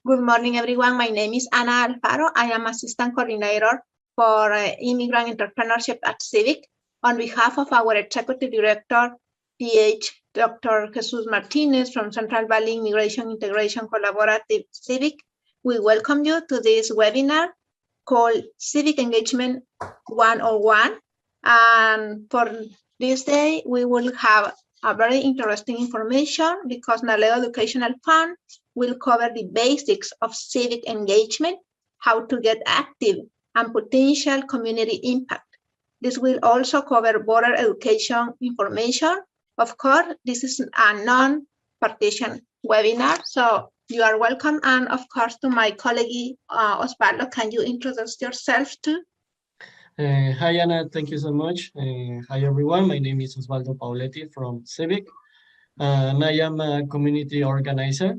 Good morning, everyone. My name is Ana Alfaro. I am Assistant Coordinator for Immigrant Entrepreneurship at Civic. On behalf of our Executive Director, PH Dr. Jesus Martinez from Central Valley Immigration Integration Collaborative Civic, we welcome you to this webinar called Civic Engagement 101. And for this day, we will have a very interesting information because NALEO Educational Fund will cover the basics of civic engagement, how to get active, and potential community impact. This will also cover border education information. Of course, this is a non-partition webinar, so you are welcome. And of course, to my colleague, Osvaldo, can you introduce yourself too? Hi, Anna. Thank you so much. Hi, everyone. My name is Osvaldo Pauletti from Civic, and I am a community organizer.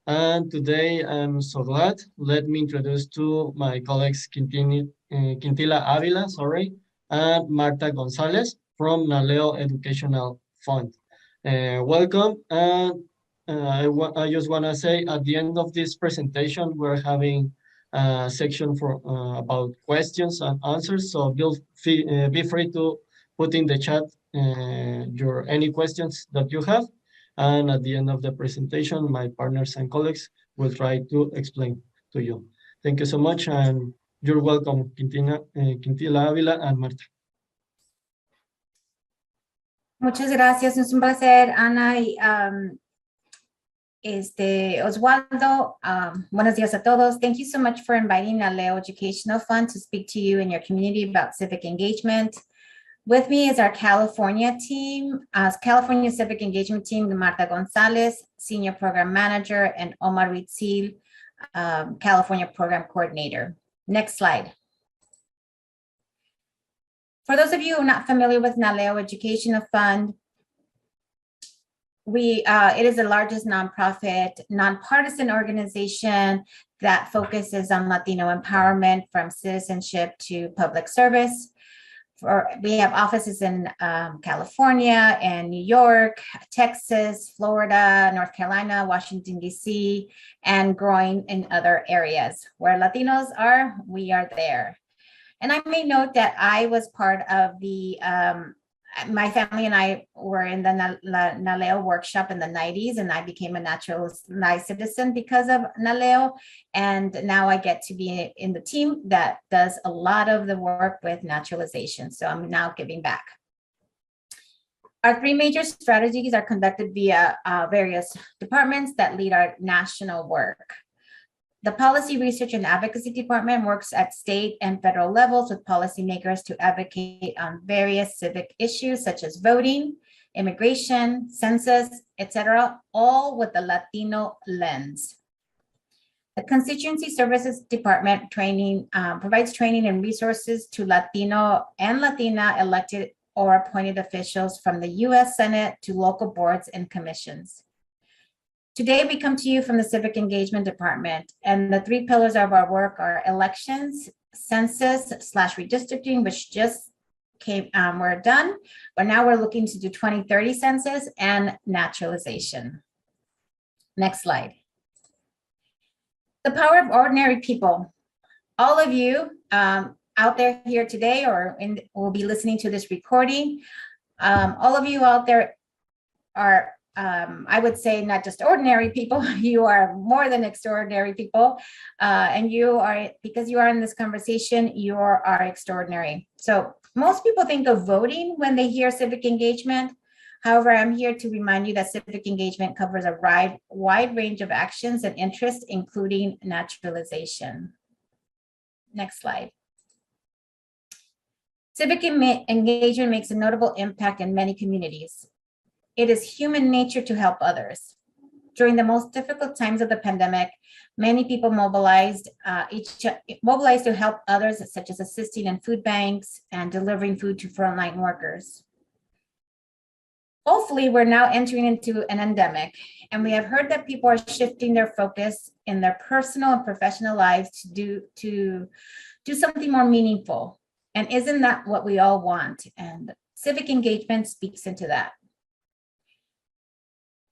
And today, I'm so glad. Let me introduce to my colleagues Quintila Avila, and Marta Gonzalez from NALEO Educational Fund. Welcome. And I just want to say at the end of this presentation, we're having section for about questions and answers. So be free to put in the chat any questions that you have. And at the end of the presentation, my partners and colleagues will try to explain to you. Thank you so much, and you're welcome, Quintila Ávila and Marta. Muchas gracias, es un placer, Ana y Osvaldo, buenos días a todos. Thank you so much for inviting NALEO Educational Fund to speak to you and your community about civic engagement. With me is our California team, California Civic Engagement team, Marta Gonzalez, Senior Program Manager, and Omar Ritzil, California Program Coordinator. Next slide. For those of you who are not familiar with NALEO Educational Fund, it is the largest nonprofit, nonpartisan organization that focuses on Latino empowerment from citizenship to public service. We have offices in California and New York, Texas, Florida, North Carolina, Washington, D.C., and growing in other areas. Where Latinos are, we are there. And I may note that I was part of the my family and I were in the NALEO workshop in the 90s, and I became a naturalized citizen because of NALEO. And now I get to be in the team that does a lot of the work with naturalization. So I'm now giving back. Our three major strategies are conducted via various departments that lead our national work. The Policy Research and Advocacy Department works at state and federal levels with policymakers to advocate on various civic issues such as voting, immigration, census, etc., all with the Latino lens. The Constituency Services Department provides training and resources to Latino and Latina elected or appointed officials from the U.S. Senate to local boards and commissions. Today, we come to you from the Civic Engagement Department, and the three pillars of our work are elections, census/redistricting, which just were done, but now we're looking to do 2030 census and naturalization. Next slide. The power of ordinary people. All of you out there here today or will be listening to this recording, all of you out there are I would say not just ordinary people, you are more than extraordinary people. And you are, because you are in this conversation, you are extraordinary. So most people think of voting when they hear civic engagement. However, I'm here to remind you that civic engagement covers a wide range of actions and interests, including naturalization. Next slide. Civic engagement makes a notable impact in many communities. It is human nature to help others. During the most difficult times of the pandemic, many people mobilized to help others, such as assisting in food banks and delivering food to frontline workers. Hopefully, we're now entering into an endemic, and we have heard that people are shifting their focus in their personal and professional lives to do something more meaningful. And isn't that what we all want? And civic engagement speaks into that.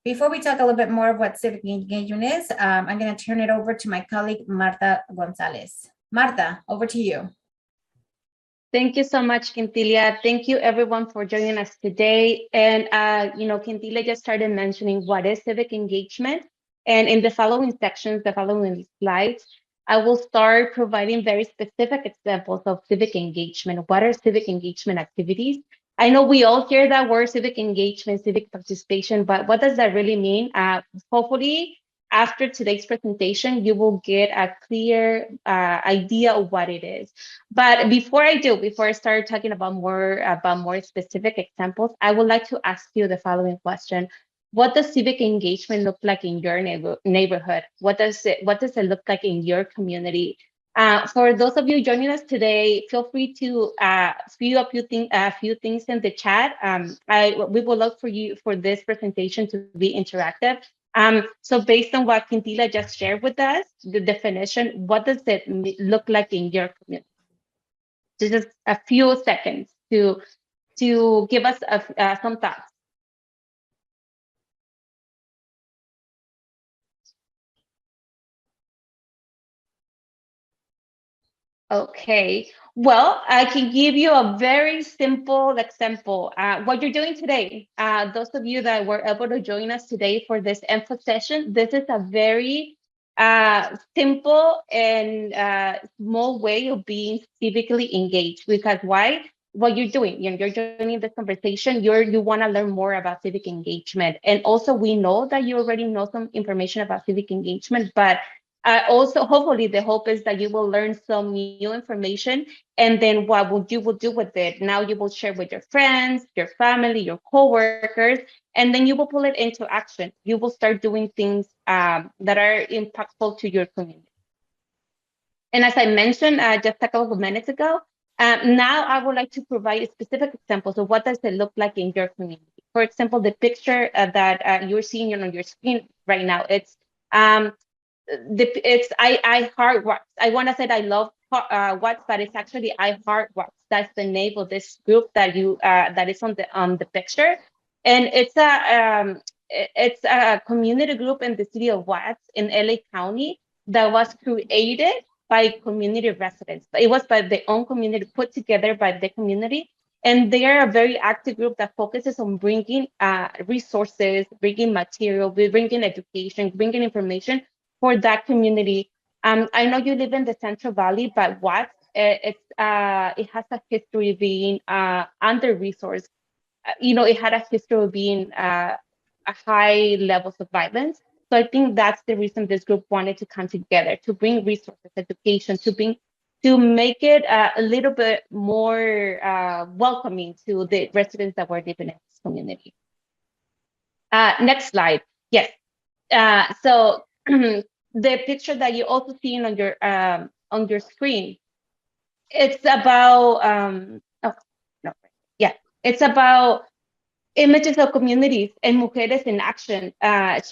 Before we talk a little bit more of what civic engagement is, I'm going to turn it over to my colleague, Marta Gonzalez. Marta, over to you. Thank you so much, Quintilia. Thank you everyone for joining us today. And, Quintilia just started mentioning what is civic engagement. And in the following sections, the following slides, I will start providing very specific examples of civic engagement. What are civic engagement activities? I know we all hear that word civic engagement, civic participation, but what does that really mean? Hopefully, after today's presentation, you will get a clear idea of what it is. But before I start talking about more specific examples, I would like to ask you the following question. What does civic engagement look like in your neighborhood? What does it look like in your community? For those of you joining us today, feel free to spew up a few things in the chat. We would love for this presentation to be interactive. So based on what Quintila just shared with us, the definition, what does it look like in your community? Just a few seconds to give us some thoughts. Okay, well, I can give you a very simple example. What you're doing today, those of you that were able to join us today for this info session, this is a very simple and small way of being civically engaged. Because why? What you're doing, you're joining this conversation, you want to learn more about civic engagement. And also we know that you already know some information about civic engagement, but also, hopefully, the hope is that you will learn some new information, and then what you will do with it? Now you will share with your friends, your family, your coworkers, and then you will pull it into action. You will start doing things that are impactful to your community. And as I mentioned just a couple of minutes ago, now I would like to provide specific examples of what does it look like in your community. For example, the picture that you're seeing on your screen right now, it's I heart Watts. I want to say I love Watts, but it's actually I heart Watts. That's the name of this group that that is on the picture, and it's a community group in the city of Watts in LA County that was created by community residents. It was by their own community, put together by the community. And they are a very active group that focuses on bringing resources, bringing material, bringing education, bringing information for that community. I know you live in the Central Valley, but Watts, it has a history of being under-resourced. It had a history of being a high levels of violence. So I think that's the reason this group wanted to come together, to bring resources, education, to make it a little bit more welcoming to the residents that were living in this community. Next slide. Yes. So the picture that you also see on your screen, it's about it's about images of communities and mujeres in action,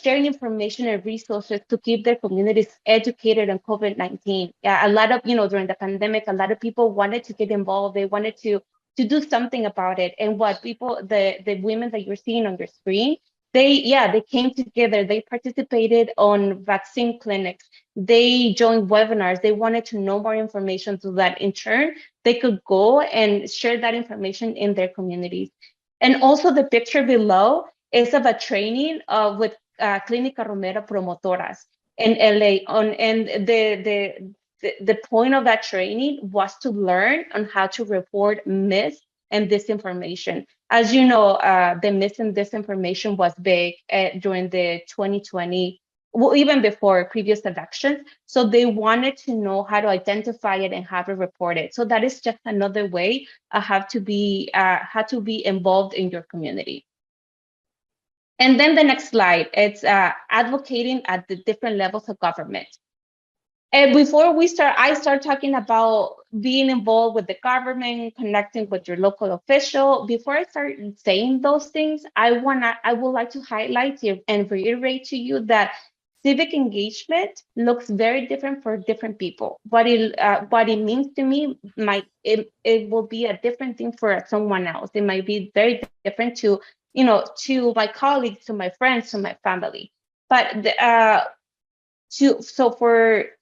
sharing information and resources to keep their communities educated on COVID-19. Yeah, a lot of, during the pandemic, a lot of people wanted to get involved. They wanted to do something about it. And what the women that you're seeing on your screen, they came together. They participated on vaccine clinics. They joined webinars. They wanted to know more information so that in turn, they could go and share that information in their communities. And also the picture below is of a training with Clínica Romero Promotoras in LA. And the point of that training was to learn on how to report myths and disinformation. As you know, the myths and disinformation was big during the 2020, well, even before previous elections. So they wanted to know how to identify it and how to report it. So that is just another way how to be involved in your community. And then the next slide, it's advocating at the different levels of government. And before I start talking about being involved with the government, connecting with your local official. Before I start saying those things, I would like to highlight and reiterate to you that civic engagement looks very different for different people. What it means to me it will be a different thing for someone else. It might be very different to to my colleagues, to my friends, to my family. But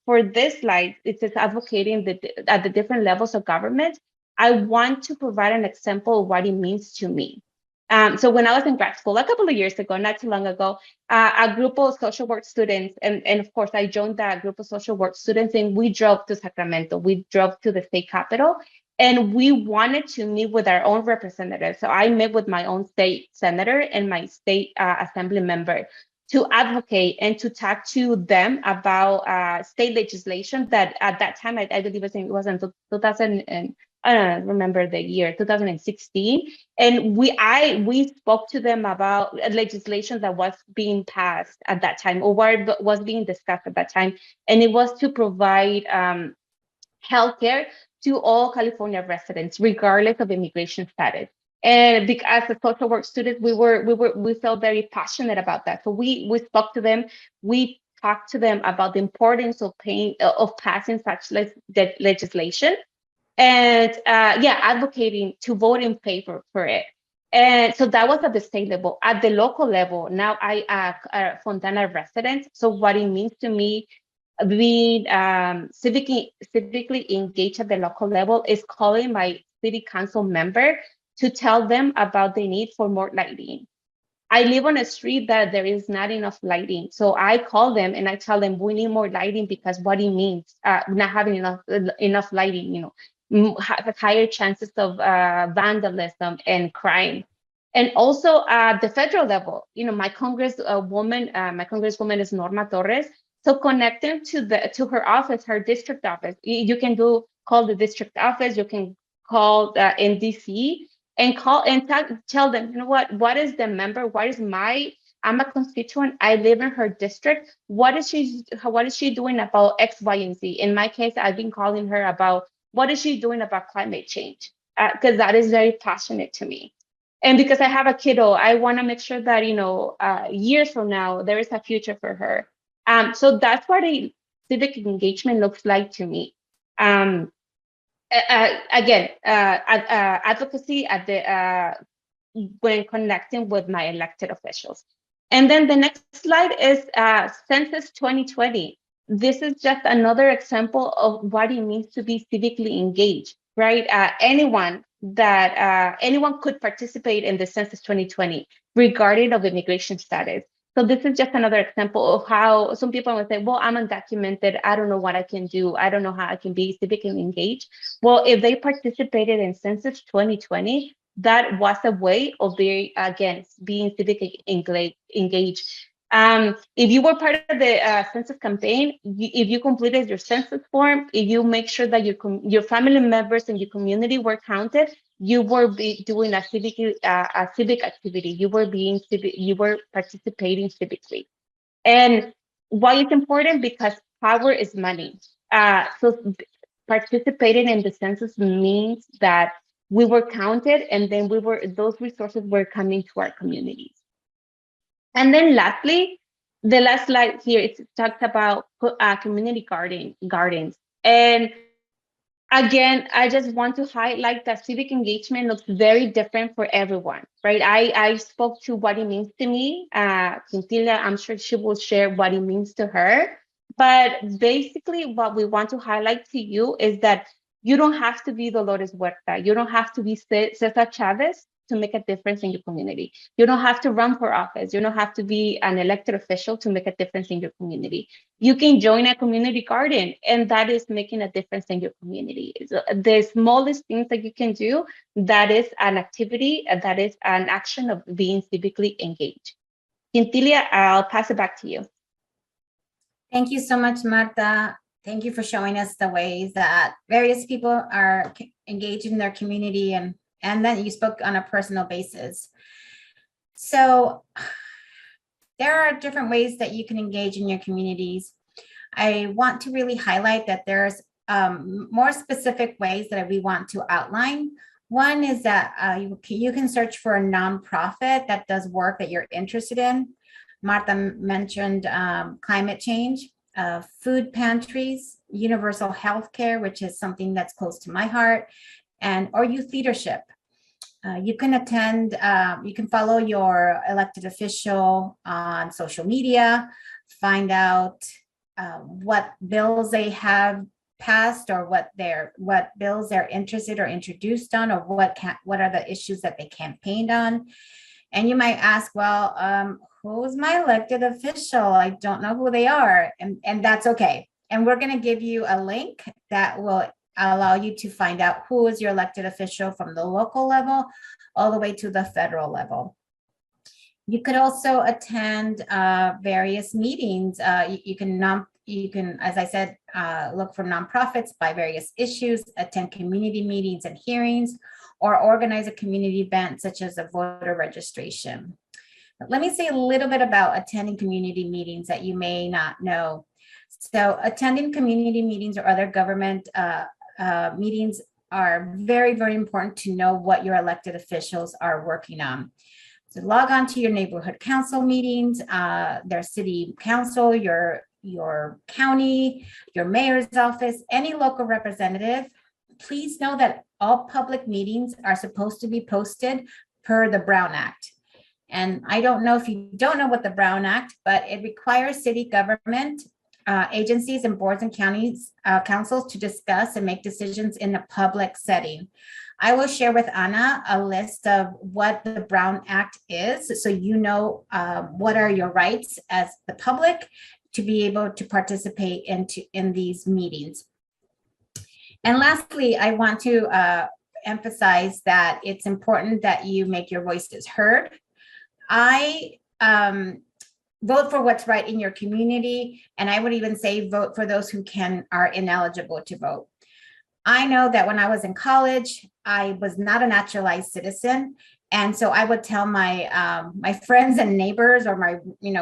for this slide, it says advocating at the different levels of government. I want to provide an example of what it means to me. So when I was in grad school a couple of years ago, not too long ago, a group of social work students, and of course I joined that group of social work students, and we drove to Sacramento. We drove to the state capitol, and we wanted to meet with our own representatives. So I met with my own state senator and my state assembly member to advocate and to talk to them about state legislation that at that time, I believe it was in 2000 and I don't remember the year, 2016. And we spoke to them about legislation that was being passed at that time, or what was being discussed at that time. And it was to provide healthcare to all California residents, regardless of immigration status. And because as a social work student, we felt very passionate about that. So we spoke to them. We talked to them about the importance of passing such legislation, and advocating to vote in favor for it. And so that was at the state level. At the local level, now I a Fontana resident. So what it means to me, being civically engaged at the local level, is calling my city council member to tell them about the need for more lighting. I live on a street that there is not enough lighting. So I call them and I tell them we need more lighting, because what it means, not having enough lighting, higher chances of vandalism and crime. And also at the federal level, my congresswoman is Norma Torres. So connect them to her office, her district office. You can call the district office. You can call in DC and call and tell them, what is the member? I'm a constituent. I live in her district. What is she doing about X, Y, and Z? In my case, I've been calling her about what is she doing about climate change, because that is very passionate to me. And because I have a kiddo, I want to make sure that years from now there is a future for her. So that's what a civic engagement looks like to me. Advocacy at the when connecting with my elected officials. And then the next slide is Census 2020. This is just another example of what it means to be civically engaged, right? Anyone could participate in the Census 2020, regardless of immigration status. So this is just another example of how some people would say, well, I'm undocumented. I don't know what I can do. I don't know how I can be civically engaged. Well, if they participated in Census 2020, that was a way of being civically engaged. If you were part of the census campaign, if you completed your census form, if you make sure that your family members and your community were counted, you were doing a civic activity. You were participating civically. And why it's important? Because power is money. So participating in the census means that we were counted, and then those resources were coming to our communities. And then lastly, the last slide here, it talks about community gardens. And again, I just want to highlight that civic engagement looks very different for everyone, right? I spoke to what it means to me. Quintilia, I'm sure she will share what it means to her. But basically, what we want to highlight to you is that you don't have to be Dolores Huerta. You don't have to be Cesar Chavez to make a difference in your community. You don't have to run for office. You don't have to be an elected official to make a difference in your community. You can join a community garden, and that is making a difference in your community. So the smallest things that you can do, that is an activity, that is an action of being civically engaged. Quintilia, I'll pass it back to you. Thank you so much, Marta. Thank you for showing us the ways that various people are engaged in their community, and then you spoke on a personal basis. So there are different ways that you can engage in your communities. I want to really highlight that there's more specific ways that we want to outline. One is that you can search for a nonprofit that does work that you're interested in. Marta mentioned climate change, food pantries, universal health care, which is something that's close to my heart, or youth leadership. You can attend, you can follow your elected official on social media, find out what bills they have passed or what bills they're interested or introduced on, or what are the issues that they campaigned on. And you might ask, well, who's my elected official? I don't know who they are, and that's okay. And we're going to give you a link that will allow you to find out who is your elected official from the local level all the way to the federal level. You could also attend various meetings. You can, as I said, look for nonprofits by various issues, attend community meetings and hearings, or organize a community event such as a voter registration. But let me say a little bit about attending community meetings that you may not know. So attending community meetings or other government meetings are very, very important to know what your elected officials are working on. So log on to your neighborhood council meetings, their city council, your county, your mayor's office, any local representative. Please know that all public meetings are supposed to be posted per the Brown Act. And I don't know if you don't know what the Brown Act, but it requires city government agencies and boards and counties councils to discuss and make decisions in a public setting. I will share with Ana a list of what the Brown Act is, so you know what are your rights as the public to be able to participate in these meetings. And lastly, I want to emphasize that it's important that you make your voices heard. I vote for what's right in your community, and I would even say vote for those who are ineligible to vote. I know that when I was in college, I was not a naturalized citizen, and so I would tell my my friends and neighbors or my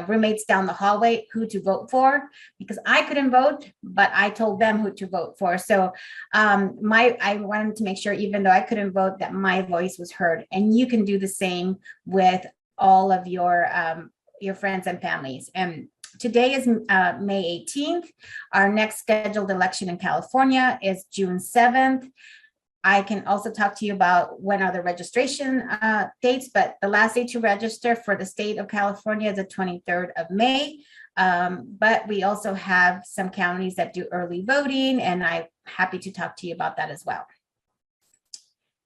roommates down the hallway who to vote for, because I couldn't vote, but I told them who to vote for. So I wanted to make sure, even though I couldn't vote, that my voice was heard. And you can do the same with all of your friends and families. And today is May 18th. Our next scheduled election in California is June 7th. I can also talk to you about when are the registration dates, but the last day to register for the state of California is the 23rd of May. But we also have some counties that do early voting, and I'm happy to talk to you about that as well.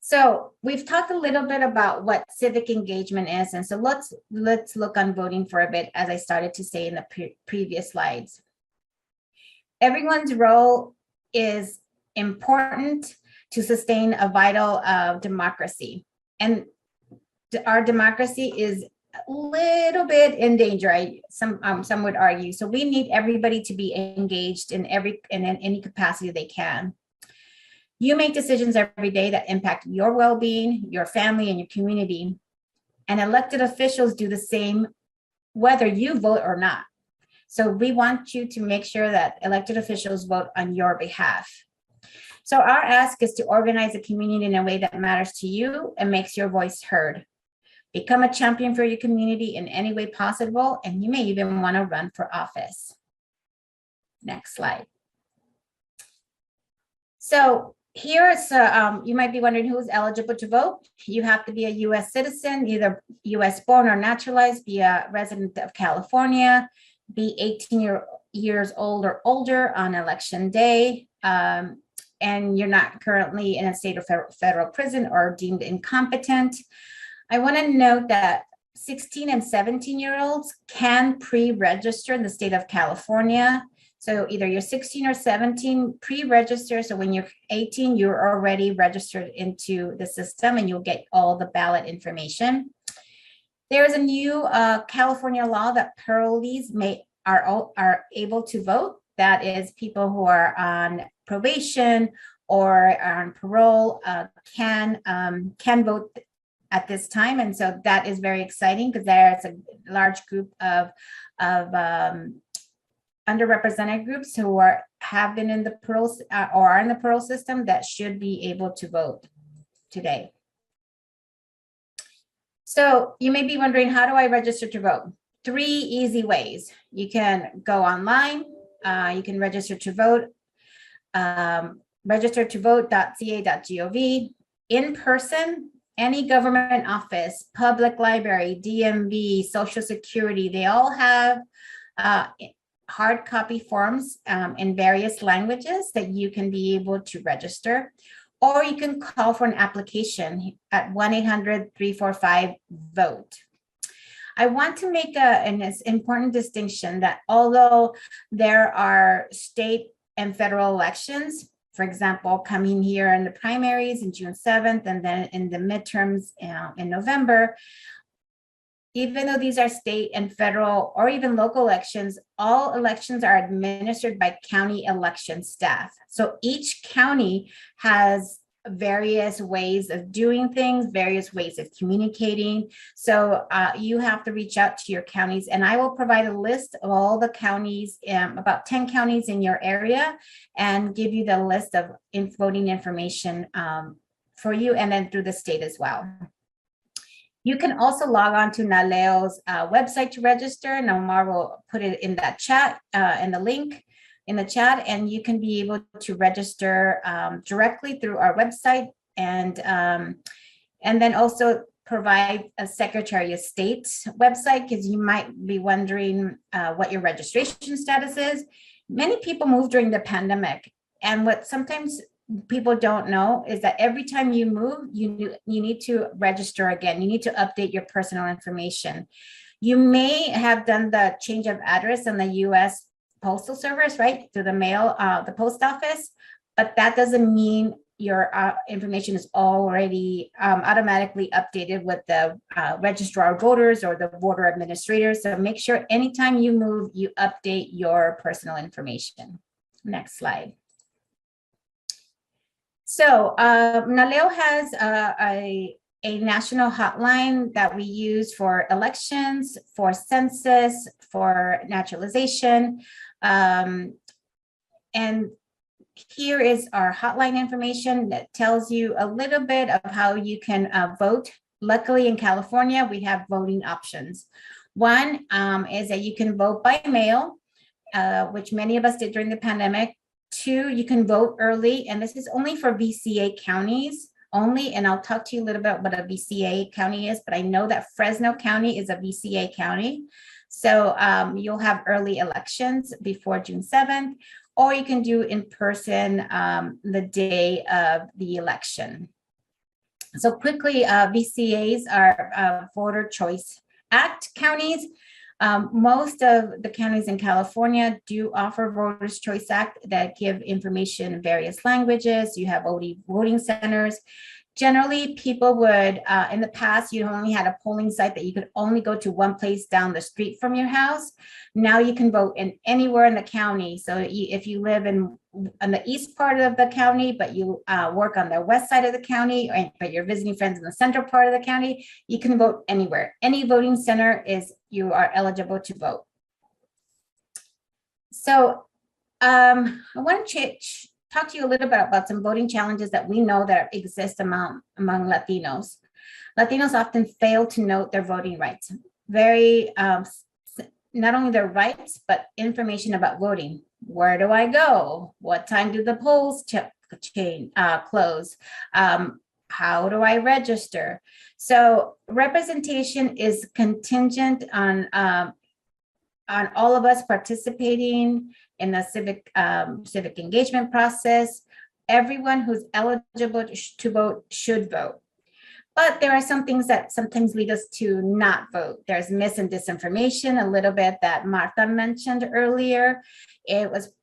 So we've talked a little bit about what civic engagement is, and so let's look on voting for a bit, as I started to say in the previous slides. Everyone's role is important to sustain a vital democracy, and our democracy is a little bit in danger. Some would argue. So we need everybody to be engaged in any capacity they can. You make decisions every day that impact your well-being, your family, and your community. And elected officials do the same, whether you vote or not. So we want you to make sure that elected officials vote on your behalf. So our ask is to organize a community in a way that matters to you and makes your voice heard. Become a champion for your community in any way possible, and you may even want to run for office. Next slide. So here's, you might be wondering who's eligible to vote. You have to be a U.S. citizen, either U.S. born or naturalized, be a resident of California, be 18 years old or older on election day, and you're not currently in a state or federal prison or deemed incompetent. I want to note that 16 and 17-year-olds can pre-register in the state of California. So either you're 16 or 17, pre-register. So when you're 18, you're already registered into the system and you'll get all the ballot information. There is a new California law that parolees are able to vote. That is, people who are on probation or are on parole can vote at this time. And so that is very exciting, because there's a large group of underrepresented groups who have been in the parole or are in the parole system that should be able to vote today. So you may be wondering, how do I register to vote? 3 easy ways. You can go online. You can register to vote, registertovote.ca.gov, in person, any government office, public library, DMV, Social Security, they all have hard copy forms in various languages that you can be able to register, or you can call for an application at 1-800-345-VOTE. I want to make an important distinction that although there are state and federal elections, for example, coming here in the primaries in June 7th and then in the midterms in November, even though these are state and federal or even local elections, all elections are administered by county election staff. So each county has various ways of doing things, various ways of communicating. So you have to reach out to your counties, and I will provide a list of all the counties, about 10 counties in your area, and give you the list of voting information for you, and then through the state as well. You can also log on to NALEO's website to register, and Omar will put it in that chat, in the link in the chat, and you can be able to register directly through our website, and then also provide a Secretary of State website, because you might be wondering what your registration status is. Many people moved during the pandemic, and what sometimes people don't know is that every time you move, you need to register again. You need to update your personal information. You may have done the change of address in the U.S. Postal Service, right, through the mail, the post office, but that doesn't mean your information is already automatically updated with the registrar of voters or the voter administrator. So make sure anytime you move, you update your personal information. Next slide. So NALEO has a national hotline that we use for elections, for census, for naturalization. And here is our hotline information that tells you a little bit of how you can vote. Luckily in California, we have voting options. One is that you can vote by mail, which many of us did during the pandemic. Two, you can vote early, and this is only for VCA counties only, and I'll talk to you a little bit what a VCA county is, but I know that Fresno County is a VCA county. So you'll have early elections before June 7th, or you can do in person the day of the election. So quickly, VCAs are Voter Choice Act counties. Most of the counties in California do offer Voters Choice Act that give information in various languages. You have voting centers. Generally, people would, in the past, you only had a polling site that you could only go to one place down the street from your house. Now you can vote in anywhere in the county. So if you live on the east part of the county, but you work on the west side of the county, but you're visiting friends in the central part of the county, you can vote anywhere. Any voting center you are eligible to vote. So I want to talk to you a little bit about some voting challenges that we know that exist among Latinos. Latinos often fail to note their voting rights. Not only their rights, but information about voting. Where do I go? What time do the polls close? How do I register? So representation is contingent on all of us participating in the civic engagement process. Everyone who's eligible to vote should vote. But there are some things that sometimes lead us to not vote. There's mis and disinformation, a little bit that Martha mentioned earlier. It was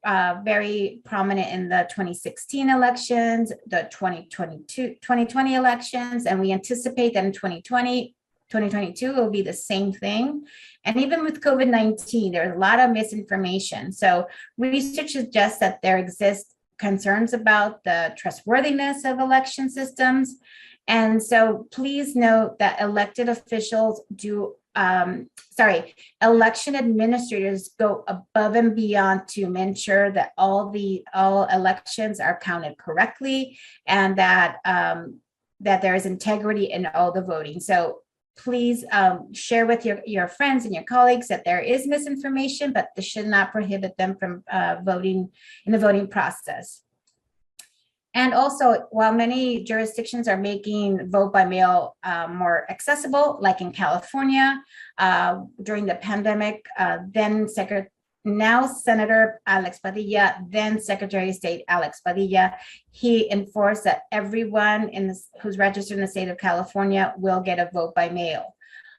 very prominent in the 2016 elections, the 2020 elections, and we anticipate that in 2022 will be the same thing. And even with COVID-19, there's a lot of misinformation. So research suggests that there exist concerns about the trustworthiness of election systems. And so please note that elected officials election administrators go above and beyond to ensure that all elections are counted correctly, and that there is integrity in all the voting. So please share with your friends and your colleagues that there is misinformation, but this should not prohibit them from voting in the voting process. And also, while many jurisdictions are making vote by mail more accessible, like in California during the pandemic, now Senator Alex Padilla, then Secretary of State Alex Padilla, he enforced that everyone who's registered in the state of California will get a vote by mail.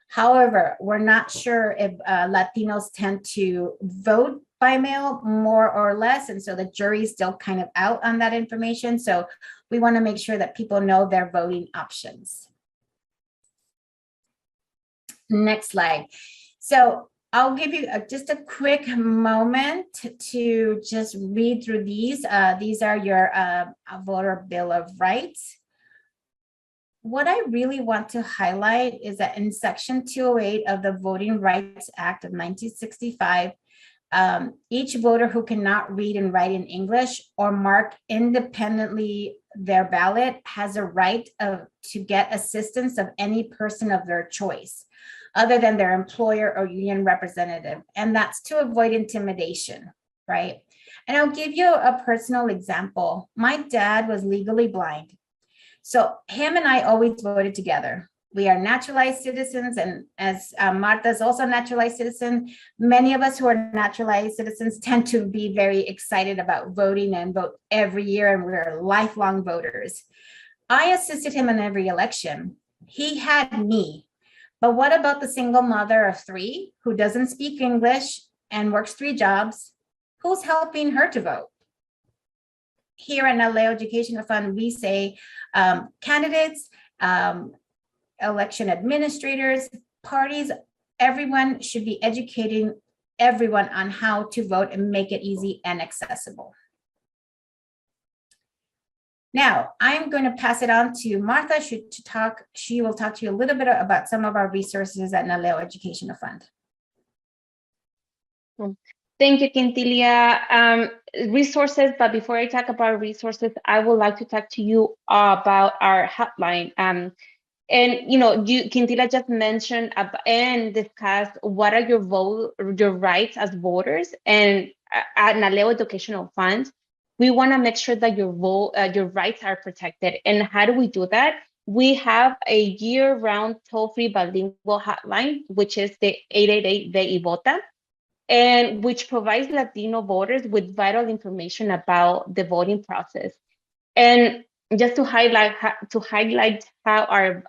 However, we're not sure if Latinos tend to vote by mail more or less, and so the jury's still kind of out on that information. So we want to make sure that people know their voting options. Next slide. So I'll give you just a quick moment to just read through these. These are your voter bill of rights. What I really want to highlight is that in Section 208 of the Voting Rights Act of 1965, each voter who cannot read and write in English or mark independently their ballot has a right to get assistance of any person of their choice, other than their employer or union representative. And that's to avoid intimidation, right? And I'll give you a personal example. My dad was legally blind. So him and I always voted together. We are naturalized citizens, and as Martha is also a naturalized citizen, many of us who are naturalized citizens tend to be very excited about voting and vote every year, and we're lifelong voters. I assisted him in every election. He had me. But what about the single mother of 3 who doesn't speak English and works 3 jobs? Who's helping her to vote? Here at NALEO Educational Fund, we say candidates, election administrators, parties, everyone should be educating everyone on how to vote and make it easy and accessible. Now, I'm going to pass it on to Martha. She will talk to you a little bit about some of our resources at NALEO Educational Fund. Thank you, Quintilia. Resources, but before I talk about resources, I would like to talk to you about our hotline. And Quintilia just mentioned and discussed what are your rights as voters, and at NALEO Educational Fund, we want to make sure that your rights are protected. And how do we do that? We have a year-round toll-free bilingual hotline, which is the 888 de Vota, and which provides Latino voters with vital information about the voting process. And just to highlight how our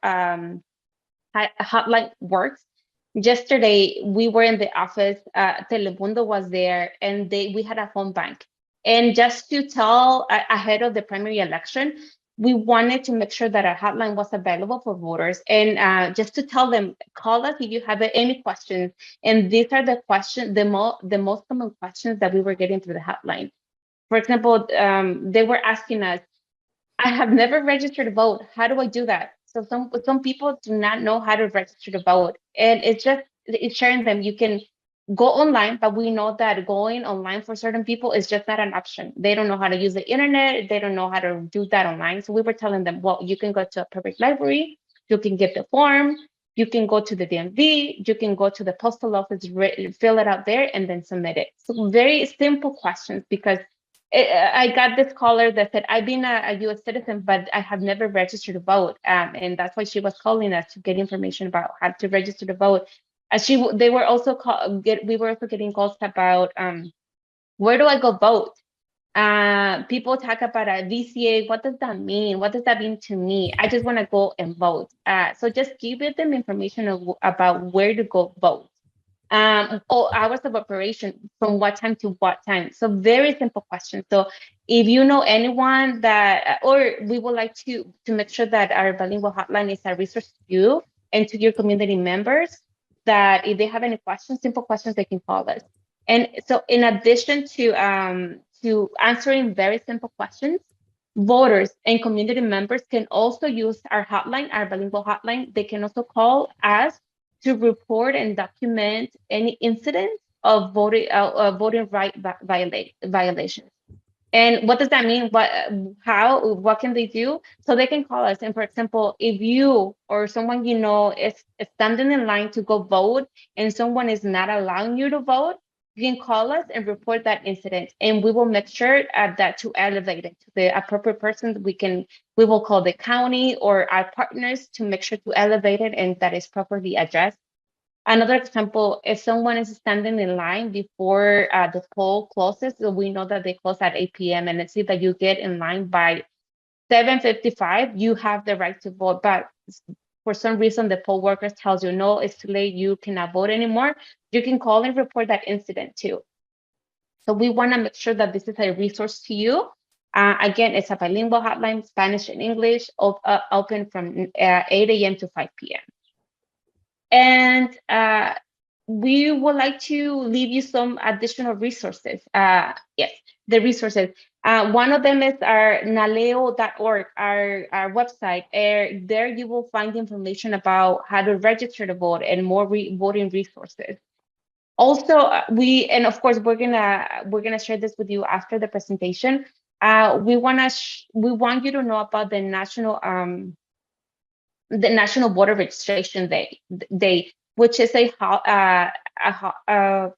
hotline works, yesterday we were in the office, Telemundo was there, and we had a phone bank. And just to tell ahead of the primary election, we wanted to make sure that our hotline was available for voters, and just to tell them, call us if you have any questions. And these are the questions, the most common questions that we were getting through the hotline. For example, they were asking us, I have never registered to vote. How do I do that? So some people do not know how to register to vote, and it's sharing them. You can go online, but we know that going online for certain people is just not an option. They don't know how to use the internet. They don't know how to do that online. So we were telling them, well, you can go to a public library, you can get the form, you can go to the DMV, you can go to the postal office, fill it out there, and then submit it. So very simple questions, because I got this caller that said, I've been a U.S. citizen, but I have never registered to vote. And that's why she was calling us to get information about how to register to vote. We were also getting calls about where do I go vote? People talk about a VCA. What does that mean? What does that mean to me? I just want to go and vote. So just give them information about where to go vote. Or hours of operation, from what time to what time. So very simple questions. So if you know anyone that, or we would like to make sure that our bilingual hotline is a resource to you and to your community members, that if they have any questions, simple questions, they can call us. And so in addition to answering very simple questions, voters and community members can also use our hotline, our bilingual hotline. They can also call us to report and document any incident of voting right violations. And what does that mean? What can they do? So they can call us. And for example, if you or someone you know is standing in line to go vote and someone is not allowing you to vote, you can call us and report that incident, and we will make sure that to elevate it to the appropriate person. We will call the county or our partners to make sure to elevate it and that is properly addressed. Another example, if someone is standing in line before the poll closes, so we know that they close at 8 p.m. and let's say that you get in line by 7:55, you have the right to vote, but for some reason the poll workers tells you, no, it's too late, you cannot vote anymore. You can call and report that incident too. So we want to make sure that this is a resource to you. Again, it's a bilingual hotline, Spanish and English, open from 8 a.m. to 5 p.m. And we would like to leave you some additional resources. Yes, the resources. One of them is our NALEO.org, our website. There you will find information about how to register to vote and more voting resources. Also, and of course we're gonna share this with you after the presentation. We want you to know about the National Voter Registration Day, which is a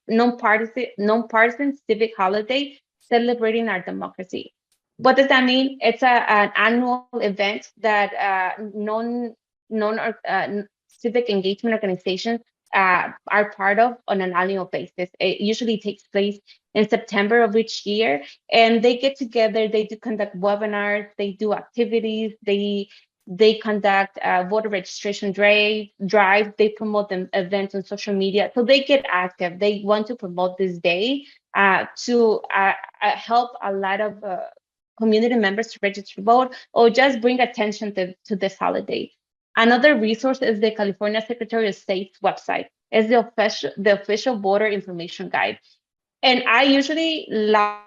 nonpartisan civic holiday celebrating our democracy. What does that mean? It's an annual event that civic engagement organizations are part of on an annual basis. It usually takes place in September of each year, and they get together, they do conduct webinars, they do activities, they conduct voter registration drives, they promote them events on social media. So they get active. They want to promote this day to help a lot of community members to register to vote or just bring attention to this holiday. Another resource is the California Secretary of State's website. It's the official voter information guide. And I usually like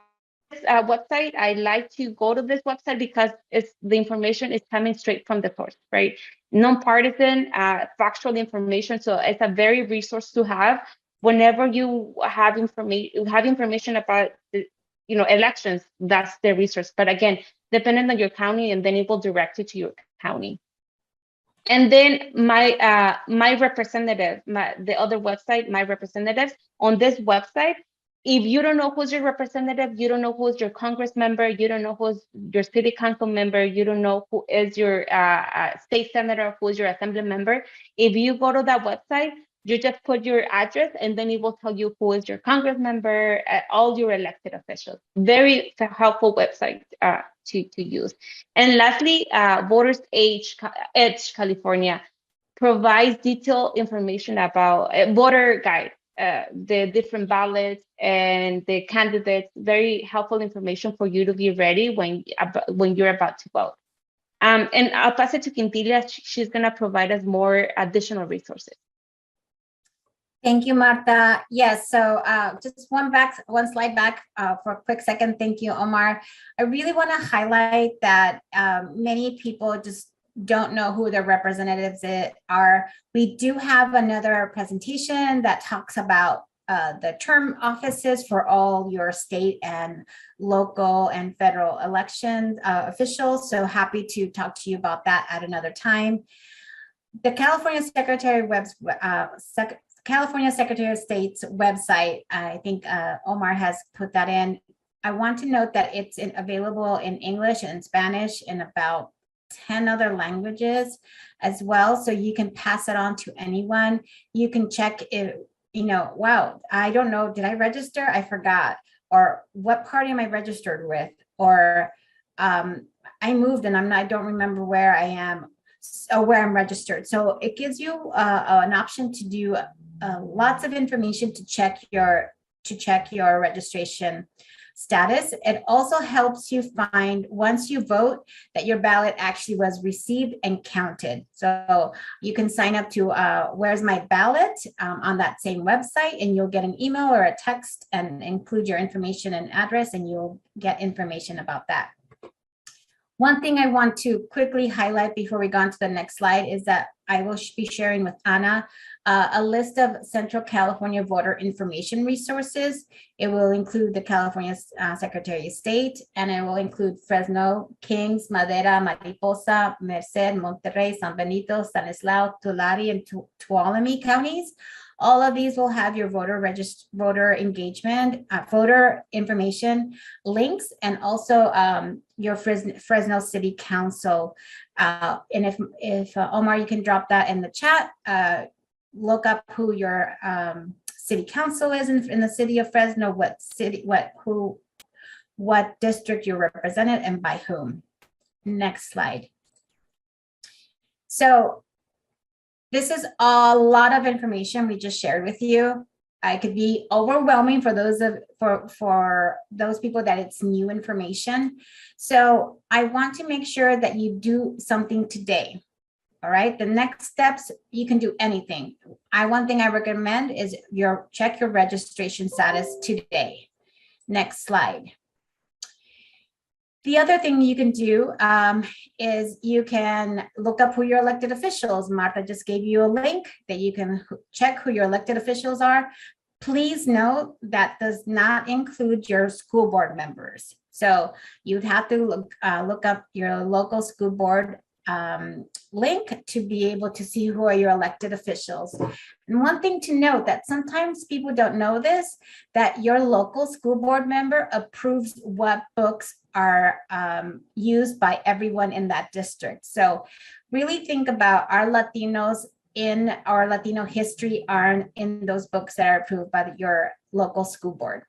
this website. I like to go to this website because the information is coming straight from the source, right? Nonpartisan, factual information. So it's a very resource to have whenever you have information about elections. That's the resource. But again, depending on your county, and then it will direct you to your county. And then my representative, the other website, my representatives on this website. If you don't know who's your representative, you don't know who's your Congress member, you don't know who's your city council member, you don't know who is your state senator, who's your assembly member. If you go to that website, you just put your address and then it will tell you who is your Congress member, all your elected officials. Very helpful website to use. And lastly, Voters Edge California provides detailed information about voter guide, the different ballots and the candidates. Very helpful information for you to be ready when you're about to vote. And I'll pass it to Quintilia. She's going to provide us more additional resources. Thank you, Marta. Yes, so just one slide back for a quick second. Thank you, Omar. I really want to highlight that many people just don't know who their representatives are. We do have another presentation that talks about the term offices for all your state and local and federal election officials. So happy to talk to you about that at another time. The California Secretary of State's website, I think Omar has put that in. I want to note that it's available in English and Spanish and about 10 other languages as well. So you can pass it on to anyone. You can check if, wow, I don't know, did I register? I forgot. Or what party am I registered with? Or I moved and I don't remember where I am or where I'm registered. So it gives you an option to do lots of information to check your registration status. It also helps you find, once you vote, that your ballot actually was received and counted. So you can sign up to Where's My Ballot on that same website, and you'll get an email or a text and include your information and address, and you'll get information about that. One thing I want to quickly highlight before we go on to the next slide is that I will be sharing with Ana a list of Central California voter information resources. It will include the California Secretary of State, and it will include Fresno, Kings, Madera, Mariposa, Merced, Monterrey, San Benito, Stanislao, Tulare, and Tuolumne counties. All of these will have your voter engagement, voter information links, and also your Fresno City Council. And if Omar, you can drop that in the chat. Look up who your city council is in the city of Fresno, what district you're represented, and by whom. Next slide. So this is a lot of information we just shared with you. It could be overwhelming for those people that it's new information. So I want to make sure that you do something today. All right, the next steps, you can do anything. One thing I recommend is check your registration status today. Next slide. The other thing you can do is you can look up who your elected officials. Martha just gave you a link that you can check who your elected officials are. Please note that does not include your school board members. So you'd have to look up your local school board link to be able to see who are your elected officials. And one thing to note that sometimes people don't know this, that your local school board member approves what books are used by everyone in that district. So really think about our Latinos in our Latino history are in those books that are approved by your local school board.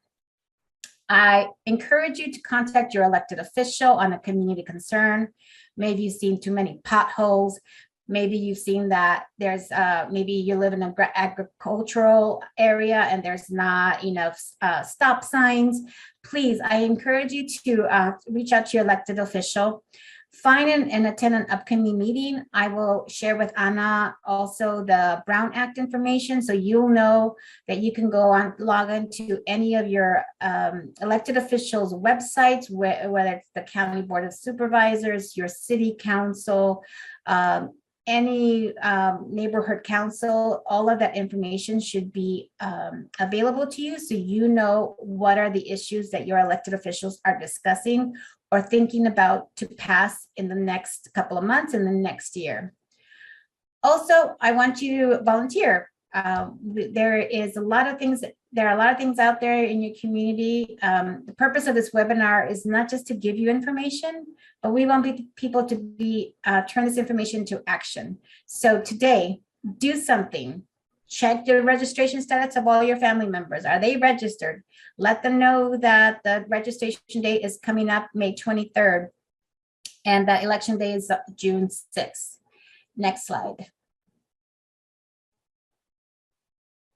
I encourage you to contact your elected official on a community concern. Maybe you've seen too many potholes. Maybe you've seen that there's, maybe you live in an agricultural area and there's not enough stop signs. Please, I encourage you to reach out to your elected official. Find and attend an upcoming meeting. I will share with Anna also the Brown Act information, so you'll know that you can log into any of your elected officials' websites, whether it's the County Board of Supervisors, your city council, any neighborhood council. All of that information should be available to you, so you know what are the issues that your elected officials are discussing or thinking about to pass in the next couple of months, in the next year. Also, I want you to volunteer. There are a lot of things out there in your community. The purpose of this webinar is not just to give you information, but we want people to turn this information to action. So today, do something. Check the registration status of all your family members. Are they registered? Let them know that the registration date is coming up May 23rd and the election day is June 6th. Next slide.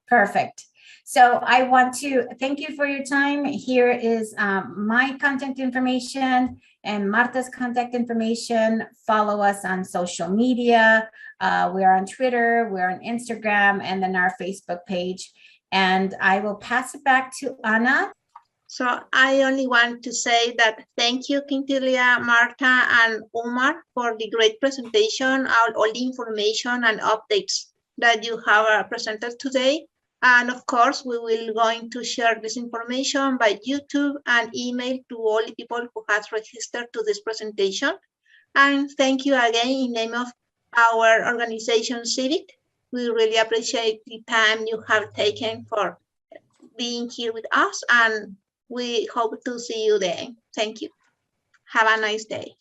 Perfect. So I want to thank you for your time. Here is my contact information and Marta's contact information. Follow us on social media. We're on Twitter, we're on Instagram, and then our Facebook page. And I will pass it back to Ana. So I only want to say that thank you, Quintilia, Marta, and Omar for the great presentation, all the information and updates that you have presented today. And of course, we will going to share this information by YouTube and email to all the people who has registered to this presentation. And thank you again in name of our organization, Civic. We really appreciate the time you have taken for being here with us, and we hope to see you then. Thank you. Have a nice day.